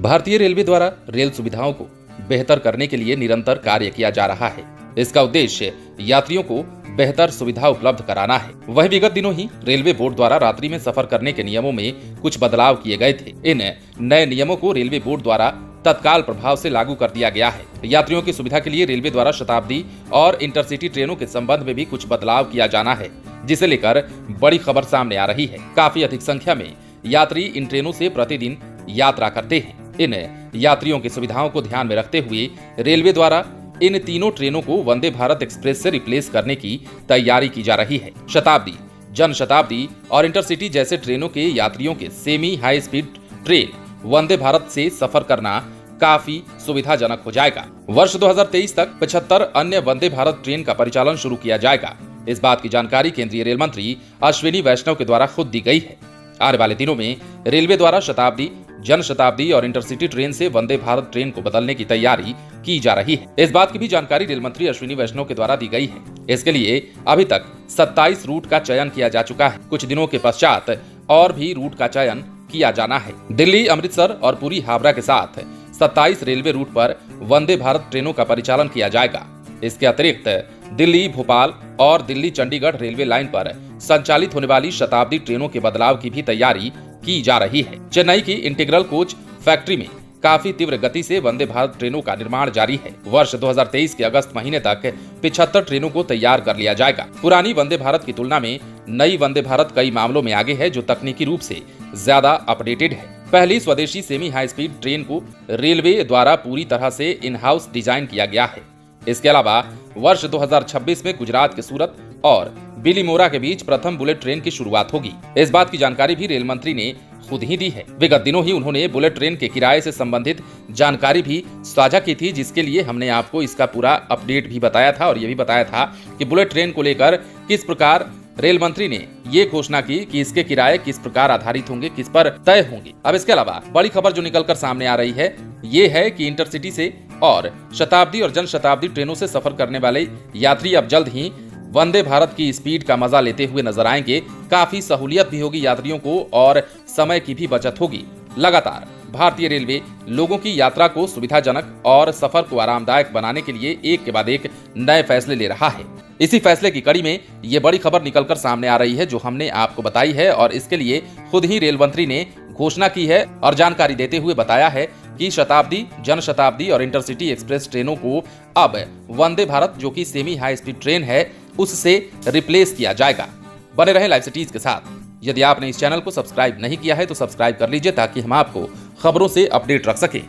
भारतीय रेलवे द्वारा रेल सुविधाओं को बेहतर करने के लिए निरंतर कार्य किया जा रहा है। इसका उद्देश्य यात्रियों को बेहतर सुविधा उपलब्ध कराना है। वह विगत दिनों ही रेलवे बोर्ड द्वारा रात्रि में सफर करने के नियमों में कुछ बदलाव किए गए थे। इन नए नियमों को रेलवे बोर्ड द्वारा तत्काल प्रभाव से लागू कर दिया गया है। यात्रियों की सुविधा के लिए रेलवे द्वारा शताब्दी और इंटरसिटी ट्रेनों के संबंध में भी कुछ बदलाव किया जाना है, जिसे लेकर बड़ी खबर सामने आ रही है। काफी अधिक संख्या में यात्री इन ट्रेनों से प्रतिदिन यात्रा करते हैं। इन यात्रियों की सुविधाओं को ध्यान में रखते हुए रेलवे द्वारा इन तीनों ट्रेनों को वंदे भारत एक्सप्रेस से रिप्लेस करने की तैयारी की जा रही है। शताब्दी, जन शताब्दी और इंटरसिटी जैसे ट्रेनों के यात्रियों के semi high speed train Vande Bharat से सफर करना काफी सुविधाजनक हो जाएगा। वर्ष 2023 तक 75 अन्य वंदे भारत ट्रेन का परिचालन शुरू किया जाएगा। इस बात की जानकारी केंद्रीय रेल मंत्री अश्विनी वैष्णव के द्वारा खुद दी गई है। आने वाले दिनों में रेलवे द्वारा शताब्दी, जन शताब्दी और इंटरसिटी ट्रेन से वंदे भारत ट्रेन को बदलने की तैयारी की जा रही है। इस बात की भी जानकारी रेल मंत्री अश्विनी वैष्णव के द्वारा दी गई है। इसके लिए अभी तक 27 रूट का चयन किया जा चुका है। कुछ दिनों के पश्चात और भी रूट का चयन किया जाना है। दिल्ली, अमृतसर और पुरी हावड़ा के साथ 27 रेलवे रूट पर वंदे भारत ट्रेनों का परिचालन किया जाएगा। इसके अतिरिक्त दिल्ली, भोपाल और दिल्ली चंडीगढ़ रेलवे लाइन पर संचालित होने वाली शताब्दी ट्रेनों के बदलाव की भी तैयारी की जा रही है। चेन्नई की इंटीग्रल कोच फैक्ट्री में काफी तीव्र गति से वंदे भारत ट्रेनों का निर्माण जारी है। वर्ष 2023 के अगस्त महीने तक 75 ट्रेनों को तैयार कर लिया जाएगा। पुरानी वंदे भारत की तुलना में नई वंदे भारत कई मामलों में आगे है, जो तकनीकी रूप से ज्यादा अपडेटेड है। पहली स्वदेशी सेमी हाई स्पीड ट्रेन को रेलवे द्वारा पूरी तरह से इन हाउस डिजाइन किया गया है। इसके अलावा वर्ष 2026 में गुजरात के सूरत और बिलीमोरा के बीच प्रथम बुलेट ट्रेन की शुरुआत होगी। इस बात की जानकारी भी रेल मंत्री ने खुद ही दी है। विगत दिनों ही उन्होंने बुलेट ट्रेन के किराए से संबंधित जानकारी भी साझा की थी, जिसके लिए हमने आपको इसका पूरा अपडेट भी बताया था और ये भी बताया था कि बुलेट ट्रेन को लेकर किस प्रकार रेल मंत्री ने ये घोषणा की कि इसके किराए किस प्रकार आधारित होंगे, किस पर तय होंगे। अब इसके अलावा बड़ी खबर जो निकलकर सामने आ रही है ये है कि इंटरसिटी से और शताब्दी और जन शताब्दी ट्रेनों से सफर करने वाले यात्री अब जल्द ही वंदे भारत की स्पीड का मजा लेते हुए नजर आएंगे। काफी सहूलियत भी होगी यात्रियों को और समय की भी बचत होगी। लगातार भारतीय रेलवे लोगों की यात्रा को सुविधाजनक और सफर को आरामदायक बनाने के लिए एक के बाद एक नए फैसले ले रहा है। इसी फैसले की कड़ी में ये बड़ी खबर निकलकर सामने आ रही है, जो हमने आपको बताई है और इसके लिए खुद ही रेल मंत्री ने घोषणा की है और जानकारी देते हुए बताया है कि शताब्दी, जन शताब्दी और इंटरसिटी एक्सप्रेस ट्रेनों को अब वंदे भारत, जो कि सेमी हाई स्पीड ट्रेन है, उससे रिप्लेस किया जाएगा। बने रहें लाइव सिटीज के साथ। यदि आपने इस चैनल को सब्सक्राइब नहीं किया है तो सब्सक्राइब कर लीजिए, ताकि हम आपको खबरों से अपडेट रख सकें।